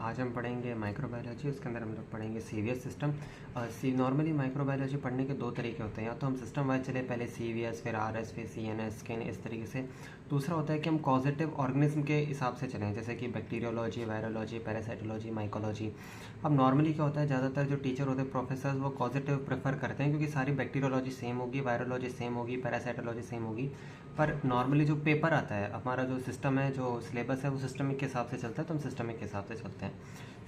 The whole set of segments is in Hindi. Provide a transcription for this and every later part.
आज हम पढ़ेंगे माइक्रोबायोलॉजी। उसके अंदर हम लोग पढ़ेंगे सीवीएस सिस्टम। नॉर्मली माइक्रोबायोलॉजी पढ़ने के दो तरीके होते हैं, या तो हम सिस्टम वाइज चले, पहले सीवीएस फिर आरएस फिर सीएनएस स्किन, इस तरीके से। दूसरा होता है कि हम कॉजेटिव ऑर्गेनिज्म के हिसाब से चलें, जैसे कि बैक्टीरियोलॉजी, वायरोलॉजी, पैरासाइटोलॉजी, माइकोलॉजी। अब नॉर्मली क्या होता है, ज़्यादातर जो टीचर होते हैं, प्रोफेसर्स, वो कॉजेटिव प्रेफर करते हैं, क्योंकि सारी बैक्टीरियोलॉजी सेम होगी, वायरोलॉजी सेम होगी, पैरासाइटोलॉजी सेम होगी। पर नॉर्मली जो पेपर आता है, हमारा जो सिस्टम है, जो सिलेबस है, वो सिस्टमिक के हिसाब से चलता है, तो हम सिस्टमिक के हिसाब से चलते हैं।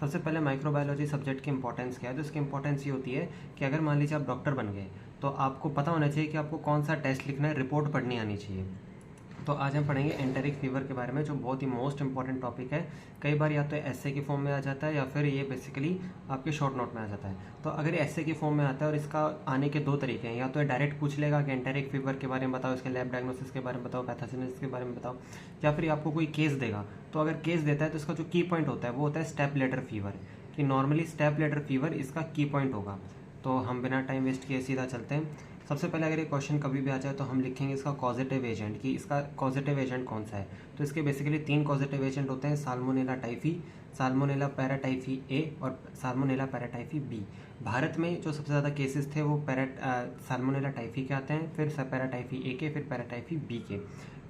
सबसे पहले माइक्रोबायोलॉजी सब्जेक्ट की इंपॉर्टेंस क्या है, तो इसकी इंपॉर्टेंस ये होती है कि अगर मान लीजिए आप डॉक्टर बन गए, तो आपको पता होना चाहिए कि आपको कौन सा टेस्ट लिखना है, रिपोर्ट पढ़नी आनी चाहिए। तो आज हम पढ़ेंगे एंटेरिक फीवर के बारे में, जो बहुत ही मोस्ट इंपॉर्टेंट टॉपिक है। कई बार या तो एसए की फॉर्म में आ जाता है, या फिर ये बेसिकली आपके शॉर्ट नोट में आ जाता है। तो अगर एसए की फॉर्म में आता है, और इसका आने के दो तरीके हैं, या तो डायरेक्ट पूछ लेगा कि एंटेरिक फीवर के बारे में बताओ, इसके लैब डायग्नोसिस के बारे में बताओ, पैथोजेनेसिस के बारे में बताओ, या फिर आपको कोई केस देगा। तो अगर केस देता है तो इसका जो की पॉइंट होता है वो होता है स्टेप लेडर फीवर, कि नॉर्मली स्टेप लेडर फीवर इसका की पॉइंट होगा। तो हम बिना टाइम वेस्ट किए सीधा चलते हैं। सबसे पहले अगर ये क्वेश्चन कभी भी आ जाए तो हम लिखेंगे इसका कॉजेटिव एजेंट, कि इसका कॉजेटिव एजेंट कौन सा है। तो इसके बेसिकली 3 कॉजेटिव एजेंट होते हैं, साल्मोनेला टाइफी, साल्मोनेला पैराटाइफी ए और साल्मोनेला पैराटाइफी बी। भारत में जो सबसे ज़्यादा केसेस थे वो साल्मोनेला टाइफी के आते हैं, फिर पैराटाइफी ए के, फिर पैराटाइफी बी के।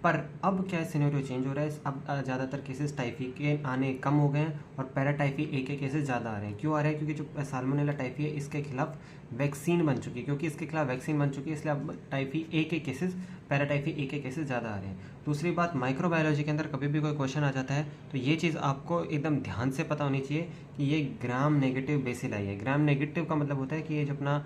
पर अब क्या सिनेरियो चेंज हो रहा है, अब ज़्यादातर केसेस टाइफी के आने कम हो गए हैं, और पैराटाइफी ए के केसेस ज़्यादा आ रहे हैं। क्यों आ रहे हैं? क्योंकि जो साल्मोनेला टाइफी है, इसके खिलाफ वैक्सीन बन चुकी है, क्योंकि इसके खिलाफ वैक्सीन बन चुकी है, इसलिए अब टाइफी ए के केसेस, पैराटाइफी ए के केसेस ज़्यादा आ रहे हैं। दूसरी बात, माइक्रोबायोलॉजी के अंदर कभी भी कोई क्वेश्चन आ जाता है तो ये चीज़ आपको एकदम ध्यान से पता होनी चाहिए कि ये ग्राम नेगेटिव बेसिलाई है। ग्राम नेगेटिव का मतलब होता है कि ये जो अपना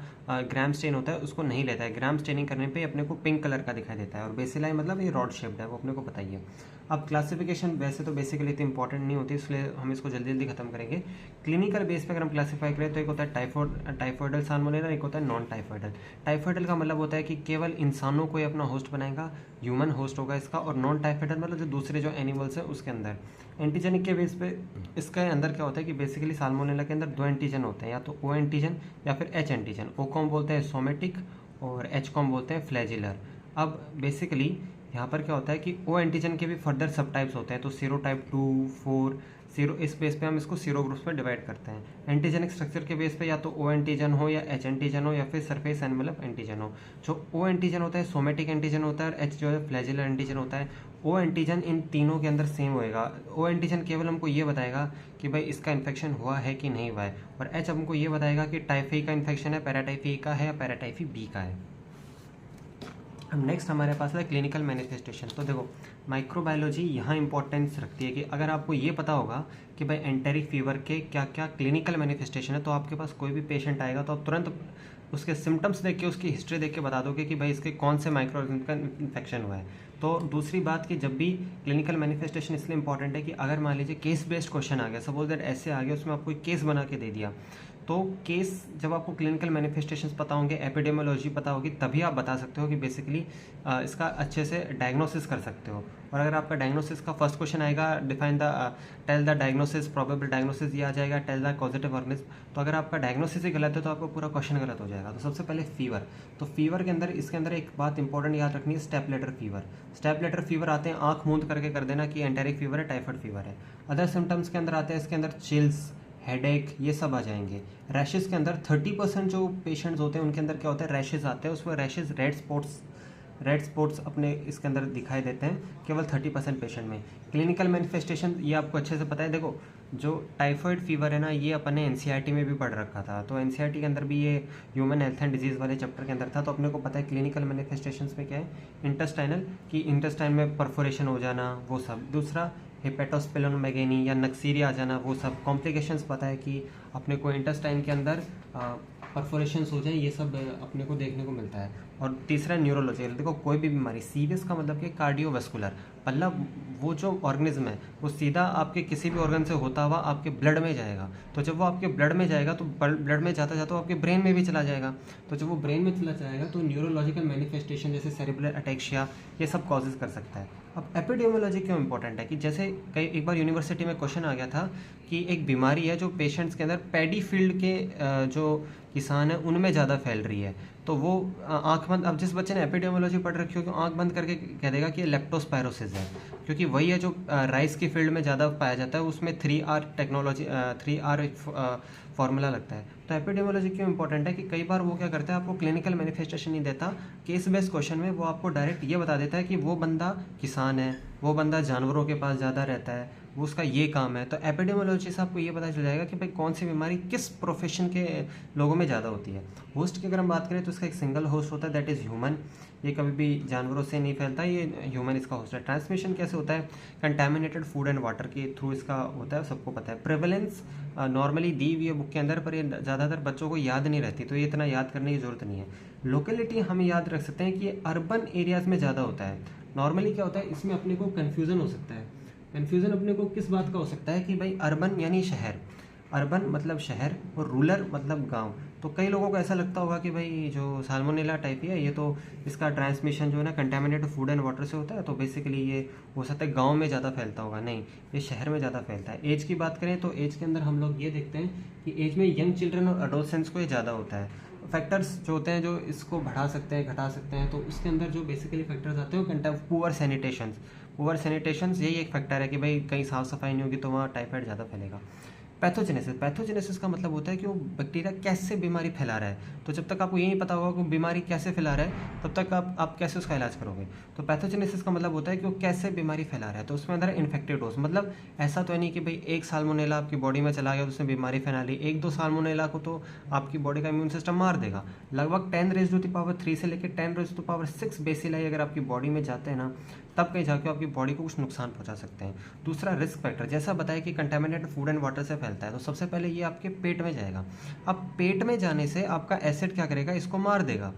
ग्राम स्टेन होता है उसको नहीं लेता है। ग्राम स्टेनिंग करने पे अपने को पिंक कलर का दिखाई देता है, और बेसिलाई मतलब ये रॉड शेप्ड है, वो अपने को पता ही है। अब क्लासिफिकेशन वैसे तो बेसिकली इतनी इंपॉर्टेंट नहीं होती, इसलिए हम इसको जल्दी जल्दी खत्म करेंगे। क्लिनिकल बेस पे अगर हम क्लासीफाई करें तो एक होता है टाइफॉइडल साल्मोनेला, एक होता है नॉन टाइफॉइडल। टाइफॉइडल का मतलब होता है कि केवल इंसानों को ही अपना होस्ट बनाएगा, ह्यूमन होस्ट होगा इसका। और नॉन टाइफॉइडल मतलब जो दूसरे जो एनिमल्स हैं उसके अंदर। एंटीजेनिक के बेस पे इसके अंदर क्या होता है कि बेसिकली साल्मोनेला के अंदर 2 एंटीजन होते हैं, या तो ओ एंटीजन या फिर एच एंटीजन। ओ को हम बोलते हैं सोमेटिक और एच को हम बोलते हैं फ्लैजिलर। अब बेसिकली यहाँ पर क्या होता है कि ओ एंटीजन के भी फर्दर सब टाइप्स होते हैं, तो सीरो टाइप 2, 4, सीरो, इस बेस पे हम इसको सीरो ग्रुप्स में डिवाइड करते हैं। एंटीजेनिक स्ट्रक्चर के बेस पे या तो ओ एंटीजन हो, या एच एंटीजन हो, या फिर सरफेस एनवेलप एंटीजन हो। जो ओ एंटीजन होता है सोमेटिक एंटीजन होता है, और एच जो है फ्लैजिलर एंटीजन होता है। ओ एंटीजन इन तीनों के अंदर सेम होएगा। ओ एंटीजन केवल हमको ये बताएगा कि भाई इसका इन्फेक्शन हुआ है कि नहीं हुआ है, और एच हमको ये बताएगा कि टाइफी का इन्फेक्शन है, पैराटाइफी का है या पैराटाइफी बी का है। अब नेक्स्ट हमारे पास है क्लिनिकल मैनिफेस्टेशन। तो देखो, माइक्रोबायोलॉजी यहाँ इंपॉर्टेंस रखती है कि अगर आपको ये पता होगा कि भाई एंटेरिक फीवर के क्या क्या क्लिनिकल मैनिफेस्टेशन है, तो आपके पास कोई भी पेशेंट आएगा तो आप तुरंत उसके सिम्टम्स देख के, उसकी हिस्ट्री देख के बता दोगे कि भाई इसके कौन से माइक्रो ऑर्गेनिज्म का इन्फेक्शन हुआ है। तो दूसरी बात कि जब भी क्लिनिकल मैनिफेस्टेशन इसलिए इंपॉर्टेंट है कि अगर मान लीजिए केस बेस्ड क्वेश्चन आ गया, सपोज दैट ऐसे आ गया, उसमें आपको एक केस बना के दे दिया, तो केस जब आपको क्लिनिकल मैनिफेस्टेशंस पता होंगे, एपिडेमियोलॉजी पता होगी, तभी आप बता सकते हो कि बेसिकली इसका अच्छे से डायग्नोसिस कर सकते हो। और अगर आपका डायग्नोसिस का फर्स्ट क्वेश्चन आएगा, define the tell the diagnosis, probable diagnosis, ये आ जाएगा, टेल द कॉजेटिव ऑर्गेनिज्म। तो अगर आपका डायग्नोसिस ही गलत है तो आपका पूरा क्वेश्चन गलत हो जाएगा। तो सबसे पहले फीवर, तो फीवर के अंदर, इसके अंदर एक बात इंपॉर्टेंट याद रखनी है, step ladder fever. Step ladder fever आते हैं, आंख मूंद करके कर देना कि एंटेरिक फीवर है, टाइफाइड फीवर है। अदर सिम्टम्स के अंदर आते हैं, इसके अंदर चिल्स, हेडेक, ये सब आ जाएंगे। रैशेज़ के अंदर 30% जो पेशेंट्स होते हैं उनके अंदर क्या होता है, रैशेज़ आते हैं, उसमें रैशेज़, रेड स्पॉट्स अपने इसके अंदर दिखाई देते हैं केवल 30% पेशेंट में। क्लिनिकल मैनिफेस्टेशन ये आपको अच्छे से पता है। देखो, जो टाइफॉइड फीवर है ना, ये अपन ने एनसीईआरटी में भी पढ़ रखा था, तो एनसीईआरटी के अंदर भी ये ह्यूमन हेल्थ एंड डिजीज़ वाले चैप्टर के अंदर था। तो अपने को पता है क्लिनिकल मैनिफेस्टेशंस में क्या है, इंटेस्टाइनल, कि इंटेस्टाइन में परफोरेशन हो जाना, वो सब। दूसरा हेपेटोस्पिलोमेगेनी या नक्सीरिया आ जाना, वो सब। कॉम्प्लिकेशंस पता है कि अपने को इंटेस्टाइन के अंदर परफोरेशंस हो जाए, ये सब अपने को देखने को मिलता है। और तीसरा न्यूरोलॉजिकल। देखो, कोई भी बीमारी, सीरियस का मतलब कि कार्डियोवैस्कुलर, मतलब वो जो ऑर्गेनिज्म है वो सीधा आपके किसी भी ऑर्गन से होता हुआ आपके ब्लड में जाएगा। तो जब वो आपके ब्लड में जाएगा तो ब्लड में जाता जाता वो आपके ब्रेन में भी चला जाएगा। तो जब वो ब्रेन में चला जाएगा तो न्यूरोलॉजिकल मैनिफेस्टेशन जैसे सेरिब्रल अटैक्सिया, ये सब कॉजेज कर सकता है। अब एपिडेमियोलॉजी क्यों इंपॉर्टेंट है, कि जैसे कई एक बार यूनिवर्सिटी में क्वेश्चन आ गया था कि एक बीमारी है जो पेशेंट्स के अंदर पैडी फील्ड के जो किसान हैं उनमें ज़्यादा फैल रही है। तो वो आँख बंद, अब जिस बच्चे ने एपिडेमियोलॉजी पढ़ रखी होगी आँख बंद करके कह देगा कि ये लेप्टोस्पायरोसिस है, क्योंकि वही है जो राइस की फील्ड में ज़्यादा पाया जाता है, उसमें 3R टेक्नोलॉजी 3R फार्मूला लगता है। तो एपिडेमियोलॉजी क्यों इंपॉर्टेंट है कि कई बार वो क्या करता है, आपको क्लिनिकल मैनिफेस्टेशन नहीं देता, केस बेस्ड क्वेश्चन में वो आपको डायरेक्ट ये बता देता है कि वो बंदा किसान है, वो बंदा जानवरों के पास ज़्यादा रहता है, वो उसका ये काम है। तो एपिडेमियोलॉजी से आपको ये पता चल जाएगा कि भाई कौन सी बीमारी किस प्रोफेशन के लोगों में ज़्यादा होती है। होस्ट की अगर हम बात करें तो इसका एक सिंगल होस्ट होता है, दैट इज़ ह्यूमन। ये कभी भी जानवरों से नहीं फैलता, ये ह्यूमन इसका होस्ट है। ट्रांसमिशन कैसे होता है, कंटेमिनेटेड फूड एंड वाटर के थ्रू इसका होता है, सबको पता है। प्रेवलेंस नॉर्मली दी हुई है बुक के अंदर, पर ये ज़्यादातर बच्चों को याद नहीं रहती, तो ये इतना याद करने की ज़रूरत नहीं है। लोकेलिटी हम याद रख सकते हैं कि ये अर्बन एरियाज़ में ज़्यादा होता है। नॉर्मली क्या होता है, इसमें अपने को कन्फ्यूज़न हो सकता है। कन्फ्यूज़न अपने को किस बात का हो सकता है कि भाई अर्बन यानी शहर, अर्बन मतलब शहर और रूरल मतलब गांव। तो कई लोगों को ऐसा लगता होगा कि भाई जो साल्मोनेला टाइफी है ये तो इसका ट्रांसमिशन जो है ना कंटेमिनेटेड फूड एंड वाटर से होता है, तो बेसिकली ये हो सकता है गांव में ज़्यादा फैलता होगा। नहीं, ये शहर में ज़्यादा फैलता है। एज की बात करें तो एज के अंदर हम लोग ये देखते हैं कि एज में यंग चिल्ड्रन और एडोलसेंट्स को ये ज़्यादा होता है। फैक्टर्स जो होते हैं जो इसको बढ़ा सकते हैं घटा सकते हैं, तो उसके अंदर जो बेसिकली फैक्टर्स आते हैं वो पुअर सैनिटेशंस यही एक फैक्टर है कि भाई कहीं साफ़ सफाई नहीं होगी तो वहाँ टाइफाइड ज़्यादा फैलेगा। पैथोजेनेसिस का मतलब होता है कि वो बैक्टीरिया कैसे बीमारी फैला रहा है। तो जब तक आपको ये नहीं पता होगा कि बीमारी कैसे फैला रहा है तब तक आप कैसे उसका इलाज करोगे। तो पैथोजेनेसिस का मतलब होता है कि वो कैसे बीमारी फैला रहा है। तो उसमें अंदर इन्फेक्टेड डोज, मतलब ऐसा तो है नहीं कि भाई एक साल्मोनेला आपकी बॉडी में चला गया तो उसने बीमारी फैला ली, 1-2 साल्मोनेला को तो आपकी बॉडी का इम्यून सिस्टम मार देगा। लगभग 10⁻³ से लेकर 10⁻6 बेसिलाई अगर आपकी बॉडी में जाते हैं ना, तब कहीं जाके आपकी बॉडी को कुछ नुकसान पहुंचा सकते हैं। दूसरा रिस्क फैक्टर, जैसा बताया कि कंटेमिनेटेड फूड एंड वाटर से फैलता है, तो सबसे पहले ये आपके पेट में जाएगा। अब पेट में जाने से आपका एसिड क्या करेगा, इसको मार देगा।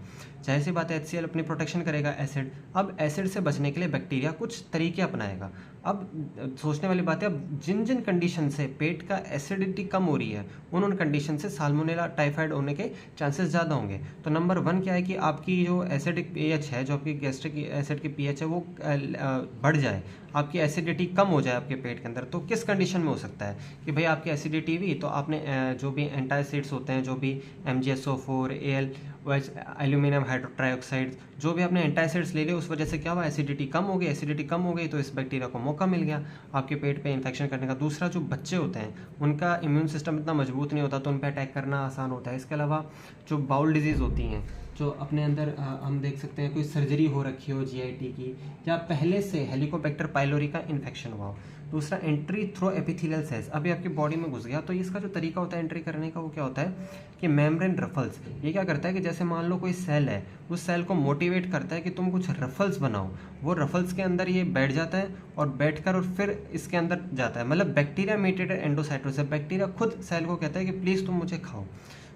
जाहिर सी बात है HCl अपनी प्रोटेक्शन करेगा एसिड। अब एसिड से बचने के लिए बैक्टीरिया कुछ तरीके अपनाएगा। अब सोचने वाली बात है, अब जिन जिन कंडीशन से पेट का एसिडिटी कम हो रही है उन कंडीशन से साल्मोनेला टाइफाइड होने के चांसेस ज़्यादा होंगे। तो नंबर 1 क्या है कि आपकी जो एसिडिक pH है, जो आपकी गैस्ट्रिक एसिड की pH है वो बढ़ जाए, आपकी एसिडिटी कम हो जाए आपके पेट के अंदर। तो किस कंडीशन में हो सकता है कि भाई आपकी एसिडिटी हुई, तो आपने जो भी एंटासिड्स होते हैं, जो भी MgSO4 AL एल्यूमिनियम हाइड्रोट्राइऑक्साइड, जो भी आपने एंटासिड्स ले लिए, उस वजह से क्या हुआ, एसिडिटी कम हो गई। एसिडिटी कम हो गई तो इस बैक्टीरिया को मौका मिल गया आपके पेट पे इन्फेक्शन करने का। दूसरा, जो बच्चे होते हैं उनका इम्यून सिस्टम इतना मजबूत नहीं होता, तो उन पर अटैक करना आसान होता है। इसके अलावा जो बाउल डिजीज़ होती हैं, जो अपने अंदर हम देख सकते हैं कोई सर्जरी हो रखी हो GIT की, या पहले से हेलिकोबैक्टर पाइलोरी का इन्फेक्शन हुआ हो। दूसरा, एंट्री थ्रो एपिथेलियल सेल्स, अभी आपकी बॉडी में घुस गया, तो इसका जो तरीका होता है एंट्री करने का वो क्या होता है कि मेम्ब्रेन रफल्स। ये क्या करता है कि जैसे मान लो कोई सेल है, उस सेल को मोटिवेट करता है कि तुम कुछ रफल्स बनाओ। वो रफल्स के अंदर ये बैठ जाता है और बैठकर और फिर इसके अंदर जाता है। मतलब बैक्टीरिया मेडिएटेड एंडोसाइटोसिस, बैक्टीरिया खुद सेल को कहता है कि प्लीज़ तुम मुझे खाओ।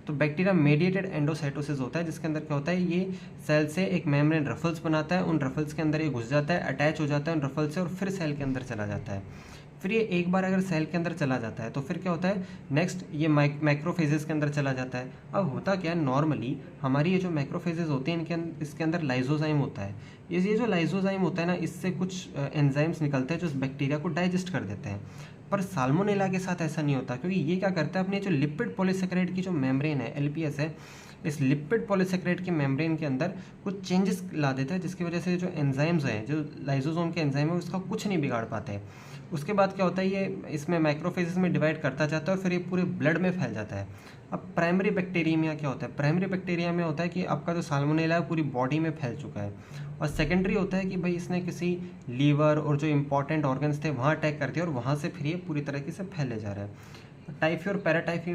तो बैक्टीरिया मेडिएटेड एंडोसाइटोसिस होता है, जिसके अंदर क्या होता है, ये सेल से एक मेम्ब्रेन रफल्स बनाता है, उन रफल्स के अंदर ये घुस जाता है, अटैच हो जाता है उन रफल्स से, और फिर सेल के अंदर चला जाता है। फिर ये एक बार अगर सेल के अंदर चला जाता है तो फिर क्या होता है, नेक्स्ट ये मैक्रोफेजेस के अंदर चला जाता है। अब होता क्या है, नॉर्मली हमारी ये जो मैक्रोफेजेस होते हैं इसके अंदर लाइजोजाइम होता है। ये जो लाइजोजाइम होता है ना, इससे कुछ एंजाइम्स निकलते हैं जो इस बैक्टीरिया को डाइजेस्ट कर देते हैं। पर साल्मोनेला के साथ ऐसा नहीं होता, क्योंकि ये क्या करता है, अपने जो लिपिड पॉलीसेकेराइड की जो मेम्ब्रेन है LPS है, इस लिपिड पॉलीसेकेराइड की मेम्ब्रेन के अंदर कुछ चेंजेस ला देता है, जिसकी वजह से जो एंजाइम्स हैं, जो लाइजोसोम के एंजाइम है, उसका कुछ नहीं बिगाड़ पाते हैं। उसके बाद क्या होता है, ये इसमें मैक्रोफेजेस में डिवाइड करता जाता है और फिर ये पूरे ब्लड में फैल जाता है। अब प्राइमरी बैक्टीरिया क्या होता है, प्राइमरी बैक्टीरिया में होता है कि आपका जो साल्मोनेला है पूरी बॉडी में फैल चुका है। और सेकेंडरी होता है कि भाई इसने किसी लीवर और जो इंपॉर्टेंट ऑर्गन्स थे वहाँ अटैक कर दिया और वहाँ से फिर ये पूरी तरीके से फैले जा रहा है। टाइफी और पैराटाइफी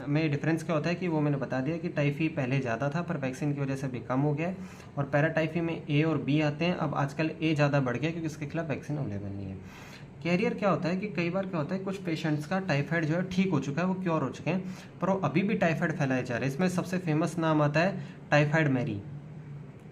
में डिफरेंस क्या होता है कि वो मैंने बता दिया कि टाइफी पहले ज़्यादा था पर वैक्सीन की वजह से भी कम हो गया है, और पैराटाइफी में A और B आते हैं। अब आजकल A ज़्यादा बढ़ गया क्योंकि इसके खिलाफ वैक्सीन अवेलेबल नहीं है। कैरियर क्या होता है कि कई बार क्या होता है, कुछ पेशेंट्स का टाइफाइड जो है ठीक हो चुका है, वो क्योर हो चुके हैं, पर वो अभी भी टाइफाइड फैलाए जा रहे हैं। इसमें सबसे फेमस नाम आता है टाइफाइड मैरी।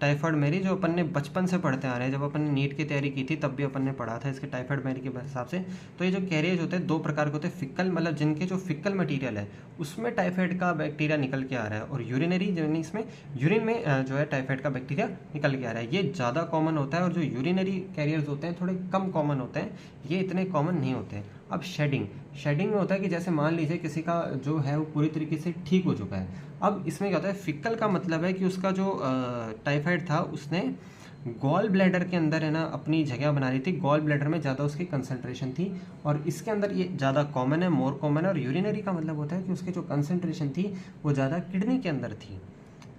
टाइफाइड मैरी जो अपन ने बचपन से पढ़ते आ रहे हैं, जब अपन ने नीट की तैयारी की थी तब भी अपन ने पढ़ा था इसके टाइफाइड मैरी के हिसाब से। तो ये जो कैरियर्स होते हैं 2 प्रकार के होते हैं, फिक्कल मतलब जिनके जो फिक्कल मटीरियल है उसमें टाइफाइड का बैक्टीरिया निकल के आ रहा है, और यूरिनरी यानी इसमें यूरिन में जो है टाइफाइड का बैक्टीरिया निकल के आ रहा है। ये ज़्यादा कॉमन होता है, और जो यूरिनरी कैरियर्स होते हैं थोड़े कम कॉमन होते हैं, ये इतने कॉमन नहीं होते हैं। अब शेडिंग, शेडिंग में होता है कि जैसे मान लीजिए किसी का जो है वो पूरी तरीके से ठीक हो चुका है। अब इसमें क्या होता है, फिक्कल का मतलब है कि उसका जो टाइफाइड था उसने गॉल ब्लैडर के अंदर है ना अपनी जगह बना ली थी, गॉल ब्लैडर में ज़्यादा उसकी कंसंट्रेशन थी और इसके अंदर ये ज़्यादा कॉमन है, मोर कॉमन है। और यूरिनरी का मतलब होता है कि उसकी जो कंसंट्रेशन थी वो ज़्यादा किडनी के अंदर थी,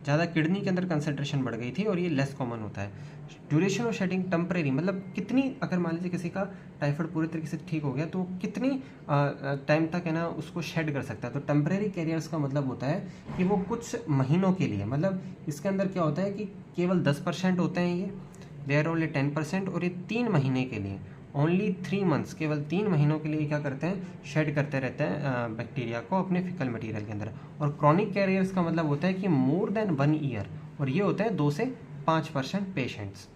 ज़्यादा किडनी के अंदर कंसंट्रेशन बढ़ गई थी और ये लेस कॉमन होता है। ड्यूरेशन ऑफ शेडिंग टेम्परेरी, मतलब कितनी, अगर मान लीजिए किसी का टाइफाइड पूरी तरीके से ठीक हो गया तो कितनी टाइम तक है ना उसको शेड कर सकता है। तो टेम्परेरी कैरियर्स का मतलब होता है कि वो कुछ महीनों के लिए, मतलब इसके अंदर क्या होता है कि केवल 10% होते हैं ये, दे आर ओनली 10%, और ये 3 महीने के लिए, ओनली 3 मंथ्स, केवल 3 महीनों के लिए क्या करते हैं, शेड करते रहते हैं बैक्टीरिया को अपने फिकल मटेरियल के अंदर। और क्रॉनिक कैरियर्स का मतलब होता है कि मोर देन 1 ईयर, और ये होते हैं 2 से 5% पेशेंट्स।